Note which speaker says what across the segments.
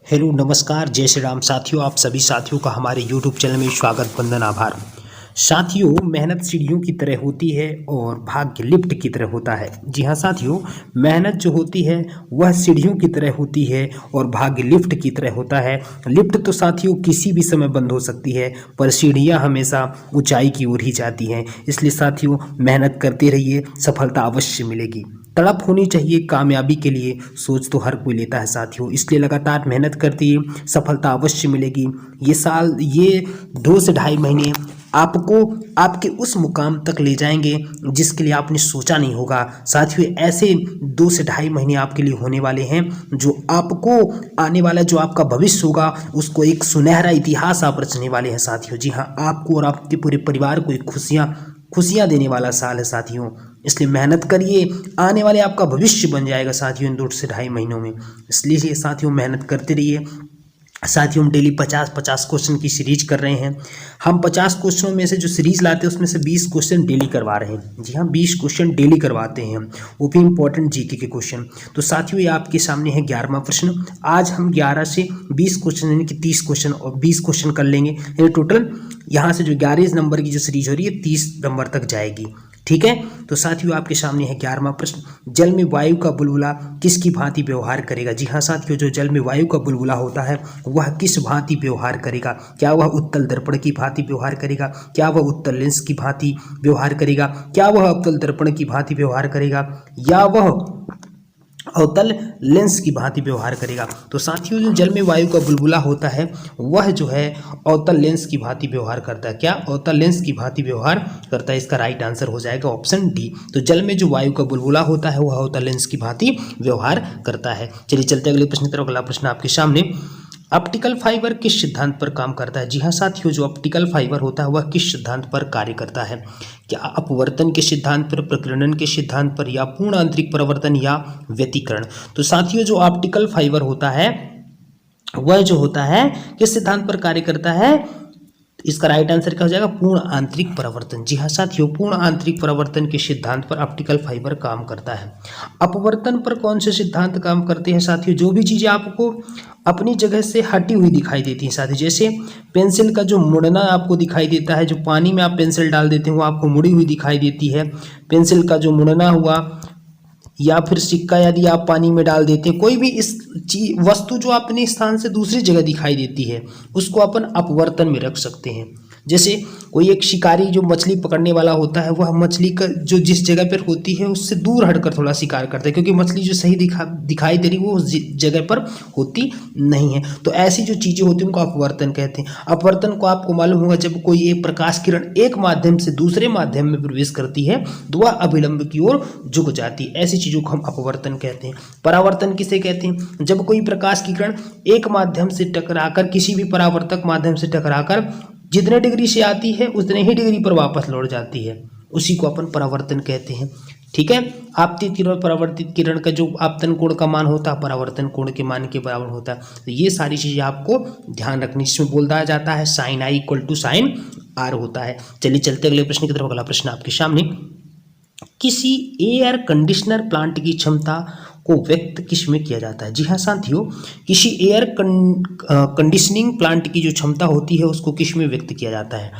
Speaker 1: Hello नमस्कार जय श्री राम साथियों। आप सभी साथियों का हमारे YouTube चैनल में स्वागत वंदन आभार। साथियों, मेहनत सीढ़ियों की तरह होती है और भाग्य लिफ्ट की तरह होता है। जी हाँ साथियों, मेहनत जो होती है वह सीढ़ियों की तरह होती है और भाग्य लिफ्ट की तरह होता है। लिफ्ट तो साथियों किसी भी समय बंद हो सकती है, पर सीढ़ियाँ हमेशा ऊंचाई की ओर ही जाती हैं। इसलिए साथियों, मेहनत करते रहिए, सफलता अवश्य मिलेगी। तड़प होनी चाहिए कामयाबी के लिए, सोच तो हर कोई लेता है साथियों। इसलिए लगातार मेहनत करती, सफलता अवश्य मिलेगी। ये 2 से ढाई महीने आपको आपके उस मुकाम तक ले जाएंगे जिसके लिए आपने सोचा नहीं होगा। साथियों, ऐसे 2 से ढाई महीने आपके लिए होने वाले हैं जो आपको आने वाला जो आपका भविष्य होगा उसको एक सुनहरा इतिहास आप रचने वाले हैं साथियों। जी हाँ, आपको और आपके पूरे परिवार को एक खुशियाँ देने वाला साल है साथियों। इसलिए मेहनत करिए, आने वाले आपका भविष्य बन जाएगा साथियों इन 2 से ढाई महीनों में। इसलिए साथियों मेहनत करते रहिए। साथियों, हम डेली 50-50 क्वेश्चन की सीरीज कर रहे हैं। हम 50 क्वेश्चनों में से जो सीरीज लाते हैं उसमें से 20 क्वेश्चन डेली करवा रहे हैं। जी हाँ, 20 क्वेश्चन डेली करवाते हैं हम, वो भी इंपॉर्टेंट जीके के क्वेश्चन। तो साथियों, ये आपके सामने है 11वां प्रश्न। आज हम 11 से 20 क्वेश्चन यानी कि 30 क्वेश्चन और 20 क्वेश्चन कर लेंगे। यानी टोटल यहाँ से जो 11 नंबर की जो सीरीज हो रही है 30 नंबर तक जाएगी। ठीक है, तो साथियों आपके सामने है 11वां प्रश्न। जल में वायु का बुलबुला किसकी भांति व्यवहार करेगा? जी हाँ साथियों, जो जल में वायु का बुलबुला होता है वह किस भांति व्यवहार करेगा? क्या वह उत्तल दर्पण की भांति व्यवहार करेगा? क्या वह उत्तल लेंस की भांति व्यवहार करेगा? क्या वह अवतल दर्पण की भांति व्यवहार करेगा? या वह अवतल लेंस की भांति व्यवहार करेगा? तो साथियों, जो जल में वायु का बुलबुला होता है वह जो है अवतल लेंस की भांति व्यवहार करता है। क्या अवतल लेंस की भांति व्यवहार करता है? इसका राइट आंसर हो जाएगा ऑप्शन डी। तो जल में जो वायु का बुलबुला होता है वह अवतल लेंस की भांति व्यवहार करता है। चलिए चलते अगले प्रश्न की तरफ। अगला प्रश्न आपके सामने, ऑप्टिकल फाइबर किस सिद्धांत पर काम करता है? जी हाँ साथियों, जो ऑप्टिकल फाइबर होता है वह किस सिद्धांत पर कार्य करता है? क्या अपवर्तन के सिद्धांत पर, प्रकीर्णन के सिद्धांत पर, या पूर्ण आंतरिक परावर्तन, या व्यतिकरण? तो साथियों, जो ऑप्टिकल फाइबर होता है वह जो होता है किस सिद्धांत पर कार्य करता है? इसका राइट आंसर क्या हो जाएगा? पूर्ण आंतरिक परावर्तन। जी हाँ साथियों, पूर्ण आंतरिक परावर्तन के सिद्धांत पर ऑप्टिकल फाइबर काम करता है। अपवर्तन पर कौन से सिद्धांत काम करते हैं साथियों? जो भी चीजें आपको अपनी जगह से हटी हुई दिखाई देती हैं साथियों, जैसे पेंसिल का जो मुड़ना आपको दिखाई देता है, जो पानी में आप पेंसिल डाल देते हैं वो आपको मुड़ी हुई दिखाई देती है। पेंसिल का जो मुड़ना हुआ, या फिर सिक्का यदि आप पानी में डाल देते हैं, कोई भी इस वस्तु जो अपने स्थान से दूसरी जगह दिखाई देती है उसको अपन अपवर्तन में रख सकते हैं। जैसे कोई एक शिकारी जो मछली पकड़ने वाला होता है वह मछली का जो जिस जगह पर होती है उससे दूर हटकर थोड़ा शिकार करता है, क्योंकि मछली जो सही दिखाई दे रही वो उस जगह पर होती नहीं है। तो ऐसी जो चीज़ें होती हैं उनको अपवर्तन कहते हैं। अपवर्तन को आपको मालूम होगा, जब कोई एक प्रकाश किरण एक माध्यम से दूसरे माध्यम में प्रवेश करती है तो वह अभिलंब की ओर झुक जाती है। ऐसी चीज़ों को हम अपवर्तन कहते हैं। परावर्तन किसे कहते हैं? जब कोई प्रकाश की किरण एक माध्यम से टकराकर, किसी भी परावर्तक माध्यम से टकराकर जितने डिग्री से आती है उतने ही डिग्री पर वापस लौट जाती है, उसी को अपन परावर्तन कहते हैं। ठीक है, आपतित किरण और परावर्तित किरण का जो आपतन कोण का मान होता है परावर्तन कोण के मान के बराबर होता है। तो ये सारी चीजें आपको ध्यान रखनी, जिसमें बोलता जाता है sine i equal to sine r होता है। चलिए चलते अगले प्रश्न की तरफ। अगला प्रश्न आपके सामने, किसी एयर कंडीशनर प्लांट की क्षमता को व्यक्त किस में किया जाता है? जी हाँ साथियों, किसी एयर कंडीशनिंग प्लांट की जो क्षमता होती है उसको किस में व्यक्त किया जाता है?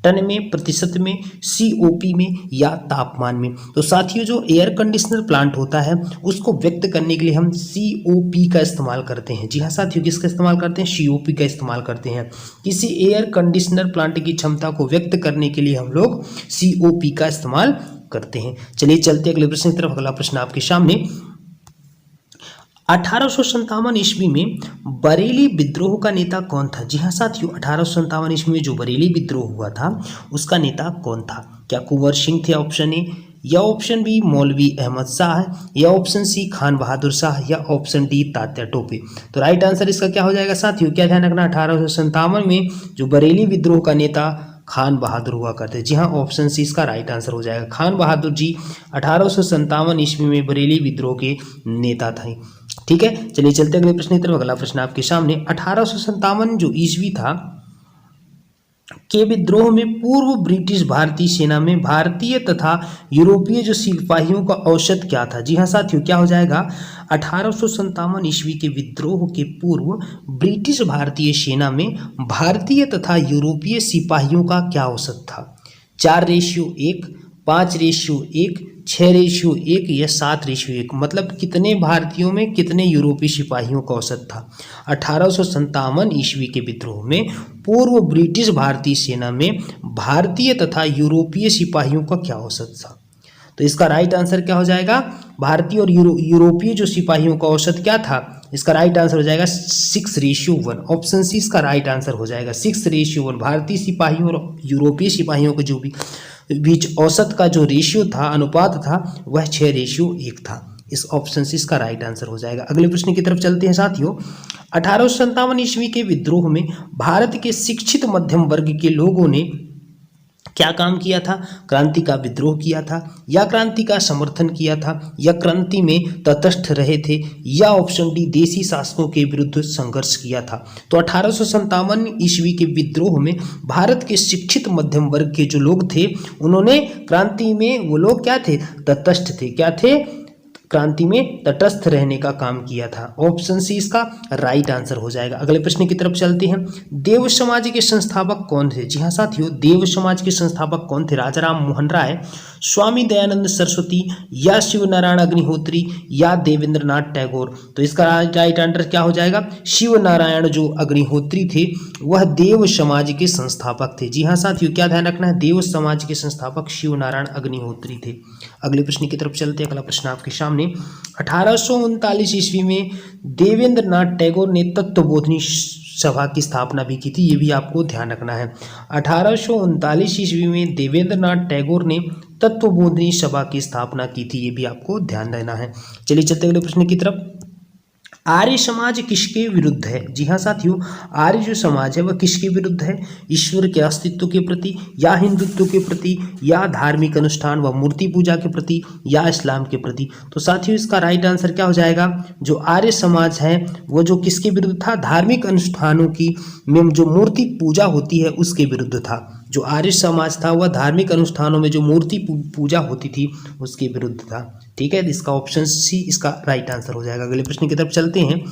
Speaker 1: टन में, प्रतिशत में, COP में, या तापमान में? तो साथियों, जो एयर कंडीशनर प्लांट होता है उसको व्यक्त करने के लिए हम COP का इस्तेमाल करते हैं। जी हाँ साथियों, किसका इस्तेमाल करते हैं? COP का इस्तेमाल करते हैं। किसी एयर कंडीशनर प्लांट की क्षमता को व्यक्त करने के लिए हम लोग COP का इस्तेमाल करते हैं। चलिए चलते अगले प्रश्न की तरफ। अगला प्रश्न आपके सामने, 1857 ईस्वी में बरेली विद्रोह का नेता कौन था? जी हाँ साथियों, 1857 ईस्वी में जो बरेली विद्रोह हुआ था उसका नेता कौन था? क्या कुंवर सिंह थे ऑप्शन ए, या ऑप्शन बी मौलवी अहमद शाह, या ऑप्शन सी खान बहादुर शाह, या ऑप्शन डी तात्या टोपे? तो राइट आंसर इसका क्या हो जाएगा साथियों? क्या ध्यान रखना, 1857 में जो बरेली विद्रोह का नेता खान बहादुर हुआ करते। जी हाँ, ऑप्शन सी इसका राइट आंसर हो जाएगा। खान बहादुर जी 1857 ईस्वी में बरेली विद्रोह के नेता थे। ठीक है, चलिए चलते अगले प्रश्न की तरफ। अगला प्रश्न आपके सामने, 1857 जो ईस्वी था के विद्रोह में पूर्व ब्रिटिश भारतीय सेना में भारतीय तथा यूरोपीय जो सिपाहियों का औसत क्या था? जी हाँ साथियों, क्या हो जाएगा? 1857 ईस्वी के विद्रोह के पूर्व ब्रिटिश भारतीय सेना में भारतीय तथा यूरोपीय सिपाहियों का क्या औसत था? 4:1, 5:1, 6:1 या 7:1, मतलब कितने भारतीयों में कितने यूरोपीय सिपाहियों का औसत था? 1857 ईस्वी के विद्रोह में पूर्व ब्रिटिश भारतीय सेना में भारतीय तथा यूरोपीय सिपाहियों का क्या औसत था? तो इसका राइट आंसर क्या हो जाएगा? भारतीय और यूरोपीय जो सिपाहियों का औसत क्या था? इसका राइट आंसर हो जाएगा 6:1। ऑप्शन सी इसका राइट आंसर हो जाएगा 6:1। भारतीय सिपाहियों और यूरोपीय सिपाहियों के जो भी बीच औसत का जो रेशियो था, अनुपात था, वह 6:1 था। इस ऑप्शन से इसका राइट आंसर हो जाएगा। अगले प्रश्न की तरफ चलते हैं साथियों। 1857 ईस्वी के विद्रोह में भारत के शिक्षित मध्यम वर्ग के लोगों ने क्या काम किया था? क्रांति का विद्रोह किया था, या क्रांति का समर्थन किया था, या क्रांति में तटस्थ रहे थे, या ऑप्शन डी देशी शासकों के विरुद्ध संघर्ष किया था? तो 1857 ईस्वी के विद्रोह में भारत के शिक्षित मध्यम वर्ग के जो लोग थे, उन्होंने क्रांति में वो लोग क्या थे? तटस्थ थे। क्या थे? क्रांति में तटस्थ रहने का काम किया था। ऑप्शन सी इसका राइट आंसर हो जाएगा। अगले प्रश्न की तरफ चलते हैं। देव समाज के संस्थापक कौन थे? जी हाँ साथियों, देव समाज के संस्थापक कौन थे? राजाराम मोहन राय, स्वामी दयानंद सरस्वती, या शिव नारायण अग्निहोत्री, या देवेंद्र नाथ टैगोर? तो इसका राइट आंसर क्या हो जाएगा? शिव नारायण जो अग्निहोत्री थे वह देव समाज के संस्थापक थे। जी हाँ साथियों, क्या ध्यान रखना है? देव समाज के संस्थापक शिव नारायण अग्निहोत्री थे। अगले प्रश्न की तरफ चलते हैं। अगला प्रश्न आपके सामने। 1839 ईस्वी में देवेंद्र नाथ टैगोर ने तत्वबोधिनी सभा की स्थापना भी की थी, ये भी आपको ध्यान रखना है। 1839 ईस्वी में देवेंद्र नाथ टैगोर ने तत्वबोधिनी सभा की स्थापना की थी, ये भी आपको ध्यान देना है। चलिए चलते अगले प्रश्न की तरफ। आर्य समाज किसके विरुद्ध है? जी हाँ साथियों, आर्य जो समाज है वह किसके विरुद्ध है? ईश्वर के अस्तित्व के प्रति, या हिंदुत्व के प्रति, या धार्मिक अनुष्ठान व मूर्ति पूजा के प्रति, या इस्लाम के प्रति? तो साथियों इसका राइट आंसर क्या हो जाएगा? जो आर्य समाज है वो जो किसके विरुद्ध था? धार्मिक अनुष्ठानों की में जो मूर्ति पूजा होती है उसके विरुद्ध था। जो आर्य समाज था वह धार्मिक अनुष्ठानों में जो मूर्ति पूजा होती थी उसके विरुद्ध था। ठीक है, इसका ऑप्शन सी इसका राइट आंसर हो जाएगा। अगले प्रश्न की तरफ चलते हैं।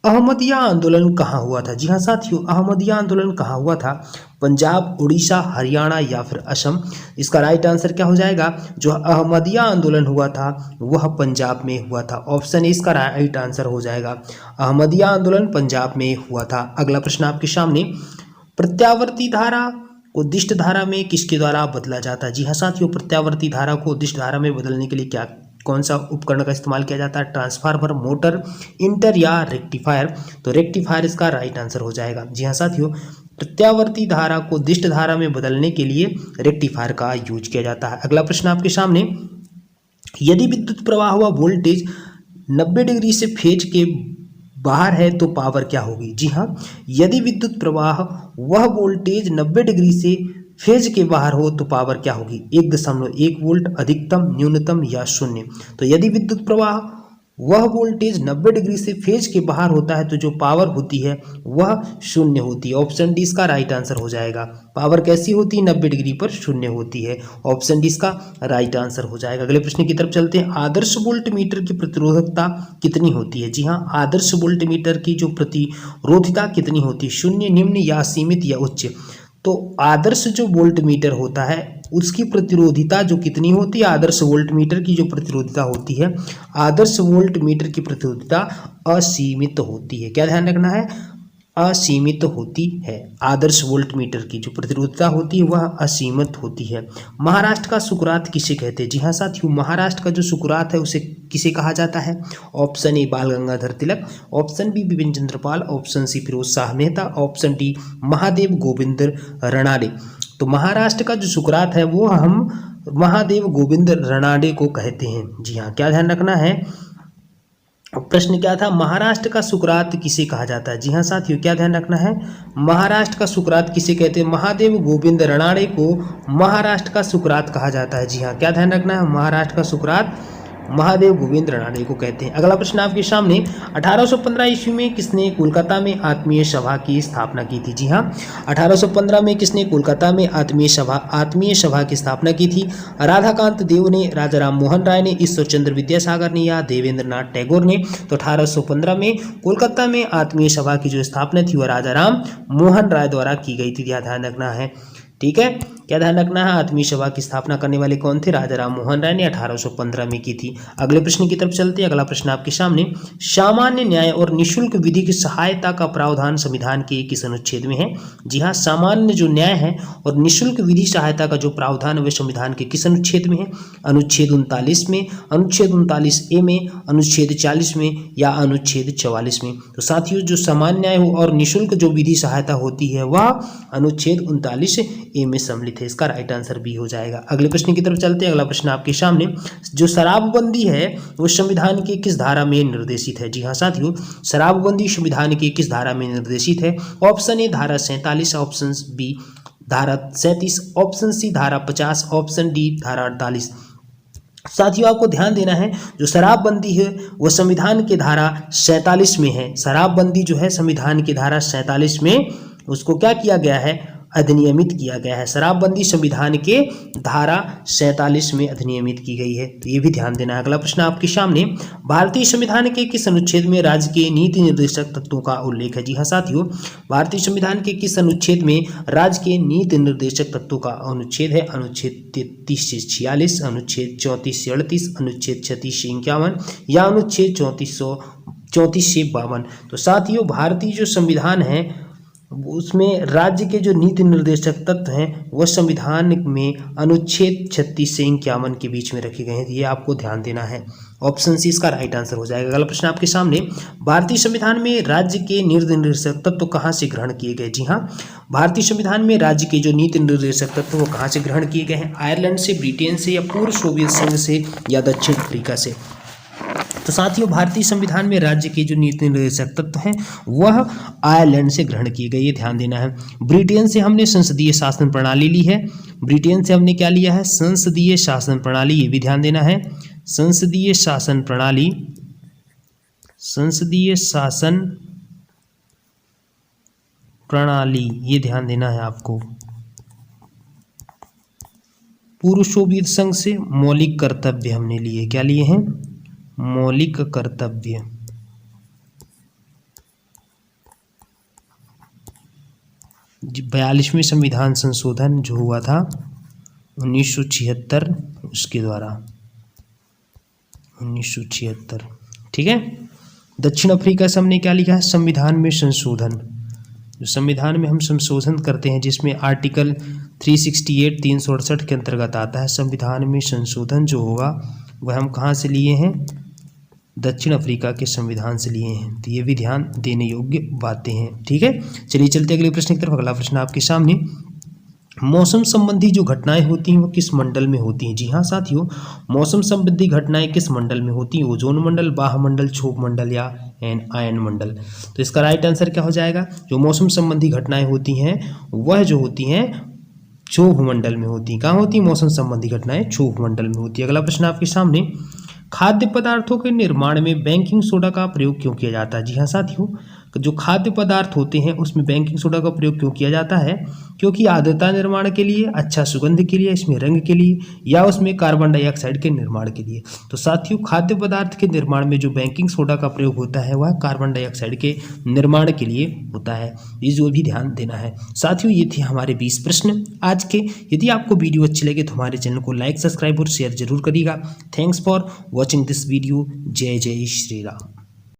Speaker 1: अहमदिया आंदोलन कहाँ हुआ था? जी हाँ साथियों, अहमदिया आंदोलन कहाँ हुआ था? पंजाब, उड़ीसा, हरियाणा, या फिर असम? इसका राइट आंसर क्या हो जाएगा? जो अहमदिया आंदोलन हुआ था वह पंजाब में हुआ था। ऑप्शन ए इसका राइट आंसर हो जाएगा। अहमदिया आंदोलन पंजाब में हुआ था। अगला प्रश्न आपके सामने। प्रत्यावर्ती धारा को दिष्ट धारा में किसके द्वारा बदला जाता है? जी हाँ साथियों, प्रत्यावर्ती धारा को दिष्ट धारा में बदलने के लिए कौन सा उपकरण का इस्तेमाल किया जाता है? ट्रांसफार्मर, मोटर, इंटर, या रेक्टिफायर? तो रेक्टिफायर इसका राइट आंसर हो जाएगा। जी हाँ साथियों, प्रत्यावर्ती धारा को दिष्ट धारा में बदलने के लिए रेक्टिफायर का यूज किया जाता है। अगला प्रश्न आपके सामने। यदि विद्युत प्रवाह हुआ वोल्टेज 90 डिग्री से फेज के बाहर है तो पावर क्या होगी? जी हाँ, यदि विद्युत प्रवाह वह वोल्टेज 90 डिग्री से फेज के बाहर हो तो पावर क्या होगी? 1.1 वोल्ट, अधिकतम, न्यूनतम, या शून्य? तो यदि विद्युत प्रवाह वह वोल्टेज 90 डिग्री से फेज के बाहर होता है तो जो पावर होती है वह शून्य होती है। ऑप्शन डी इसका राइट आंसर हो जाएगा। पावर कैसी होती है? 90 डिग्री पर शून्य होती है। ऑप्शन डी इसका राइट आंसर हो जाएगा। अगले प्रश्न की तरफ चलते हैं। आदर्श वोल्ट मीटर की प्रतिरोधकता कितनी होती है? जी हाँ, आदर्श वोल्ट मीटर की जो प्रतिरोधकता कितनी होती है? शून्य, निम्न, या सीमित, या उच्च? तो आदर्श जो वोल्ट मीटर होता है उसकी प्रतिरोधिता जो कितनी होती है? आदर्श वोल्ट मीटर की जो प्रतिरोधिता होती है, आदर्श वोल्ट मीटर की प्रतिरोधिता असीमित होती है। क्या ध्यान रखना है? असीमित होती है। आदर्श वोल्ट मीटर की जो प्रतिरोधकता होती है वह असीमित होती है। महाराष्ट्र का सुकरात किसे कहते हैं? जी हाँ साथियों, महाराष्ट्र का जो सुकरात है उसे किसे कहा जाता है? Option A Bal Gangadhar Tilak, option B Bipin Chandra Pal, option C Firoz Shah Mehta, option D Mahadev Govind Ranade. तो महाराष्ट्र का जो सुकरात है वो हम महादेव गोविंद रानडे को कहते हैं। जी हाँ, क्या ध्यान रखना है? प्रश्न क्या था? महाराष्ट्र का सुकरात किसे कहा जाता है? जी हाँ साथियों, क्या ध्यान रखना है? महाराष्ट्र का सुकरात किसे कहते हैं? महादेव गोविंद रानडे को महाराष्ट्र का सुकरात कहा जाता है। जी हाँ, क्या ध्यान रखना है? महाराष्ट्र का सुकरात महादेव गोविंद रानडे को कहते हैं। अगला प्रश्न आपके सामने, 1815 ईस्वी में किसने कोलकाता में आत्मीय सभा की स्थापना की थी? जी हाँ, 1815 में किसने कोलकाता में आत्मीय सभा की स्थापना की थी? राधाकांत देव ने, राजा राम मोहन राय ने, ईश्वर चंद्र विद्यासागर ने या देवेंद्र नाथ टैगोर ने? तो 1815 में कोलकाता में आत्मीय सभा की जो स्थापना थी वह राजा राम मोहन राय द्वारा की गई थी। यह ध्यान रखना है, ठीक है, क्या ध्यान रखना है? आत्मीय सभा की स्थापना करने वाले कौन थे? राजा राम मोहन राय ने 1815 में की थी। अगले प्रश्न की तरफ चलते हैं। अगला प्रश्न आपके सामने, सामान्य न्याय और निःशुल्क विधिक सहायता का प्रावधान संविधान के किस अनुच्छेद में है? जी हाँ, सामान्य जो न्याय है और निःशुल्क विधि सहायता का जो प्रावधान है वह संविधान के किस अनुच्छेद में है? अनुच्छेद 39 में, अनुच्छेद 39A में, अनुच्छेद 40 में या अनुच्छेद 44 में? तो साथियों, जो सामान्य न्याय हो और निःशुल्क जो विधि सहायता होती है वह अनुच्छेद 39A में सम्मिलित है। इसका राइट आंसर बी हो जाएगा। अगले प्रश्न की तरफ चलते हैं। अगला प्रश्न आपके सामने, जो शराबबंदी है वो संविधान के किस धारा में निर्देशित है? जी हाँ साथियों, शराबबंदी संविधान के किस धारा में निर्देशित है? ऑप्शन ए धारा 47, ऑप्शन बी धारा 37, ऑप्शन सी धारा 50, ऑप्शन डी धारा 48। साथियों, आपको ध्यान देना है, जो शराबबंदी है वो संविधान के धारा 47 में है। शराबबंदी जो है संविधान की धारा 47 में उसको क्या किया गया है? अधिनियमित किया गया है। शराबबंदी संविधान के धारा 47 में अधिनियमित की गई है, तो ये भी ध्यान देना है। अगला प्रश्न आपके सामने, भारतीय संविधान के किस अनुच्छेद में राज्य के नीति निर्देशक तत्वों का उल्लेख है? जी हाँ साथियों, भारतीय संविधान के किस अनुच्छेद में राज्य के नीति निर्देशक तत्वों का अनुच्छेद है? अनुच्छेद 33 से 46, अनुच्छेद 34 से 38, अनुच्छेद 36 से 51 या अनुच्छेद 34 से 52। तो साथियों, भारतीय जो संविधान है उसमें राज्य के जो नीति निर्देशक तत्व हैं वह संविधान में अनुच्छेद 36 से 51 के बीच में रखे गए हैं। ये आपको ध्यान देना है। ऑप्शन सी इसका राइट आंसर हो जाएगा। अगला प्रश्न आपके सामने, भारतीय संविधान में राज्य के नीति निर्देशक तत्व कहाँ से ग्रहण किए गए? जी हाँ, भारतीय संविधान में राज्य के जो नीति निर्देशक तत्व वो कहाँ से ग्रहण किए गए हैं? आयरलैंड से, ब्रिटेन से या पूर्व सोवियत संघ से या दक्षिण अफ्रीका से? तो साथियों, भारतीय संविधान में राज्य के जो नीति निर्देशक तत्व हैं वह आयरलैंड से ग्रहण किए गए, ये ध्यान देना है। ब्रिटेन से हमने संसदीय शासन प्रणाली ली है। ब्रिटेन से हमने क्या लिया है? संसदीय शासन प्रणाली, ये भी ध्यान देना है। संसदीय शासन प्रणाली, संसदीय शासन प्रणाली, ये ध्यान देना है आपको। पूर्व सोवियत संघ से मौलिक कर्तव्य हमने लिए, क्या लिए हैं? मौलिक कर्तव्य। जी, 42वें संविधान संशोधन जो हुआ था 1976 उसके द्वारा, 1976, ठीक है। दक्षिण अफ्रीका से हमने क्या लिखा है? संविधान में संशोधन। जो संविधान में हम संशोधन करते हैं जिसमें आर्टिकल 368 368 के अंतर्गत आता है संविधान में संशोधन जो होगा वह हम कहाँ से लिए हैं? दक्षिण अफ्रीका के संविधान से लिए हैं। तो ये भी ध्यान देने योग्य बातें हैं, ठीक है। चलिए चलते अगले प्रश्न की तरफ। अगला प्रश्न आपके सामने, मौसम संबंधी जो घटनाएं होती हैं वो किस मंडल में होती हैं? जी हाँ साथियों, मौसम संबंधी घटनाएं किस मंडल में होती हैं? ओजोन मंडल, बाह्य मंडल, क्षोभ मंडल या आयन मंडल? तो इसका राइट आंसर क्या हो जाएगा? जो मौसम संबंधी घटनाएं होती हैं वह जो होती हैं क्षोभ मंडल में होती हैं। कहाँ होती है मौसम संबंधी घटनाएं? क्षोभ मंडल में होती है। अगला प्रश्न आपके सामने, खाद्य पदार्थों के निर्माण में बेकिंग सोडा का प्रयोग क्यों किया जाता है? जी हाँ साथियों, जो खाद्य पदार्थ होते हैं उसमें बेकिंग सोडा का प्रयोग क्यों किया जाता है? क्योंकि आर्द्रता निर्माण के लिए, अच्छा सुगंध के लिए, इसमें रंग के लिए या उसमें कार्बन डाइऑक्साइड के निर्माण के लिए। तो साथियों, खाद्य पदार्थ के निर्माण में जो बेकिंग सोडा का प्रयोग होता है वह कार्बन डाइऑक्साइड के निर्माण के लिए होता है। ये जो भी ध्यान देना है। साथियों, ये थे हमारे 20 प्रश्न आज के। यदि आपको वीडियो अच्छी लगे तो हमारे चैनल को लाइक, सब्सक्राइब और शेयर जरूर करिएगा। Thanks for watching this video. जय जय श्री राम।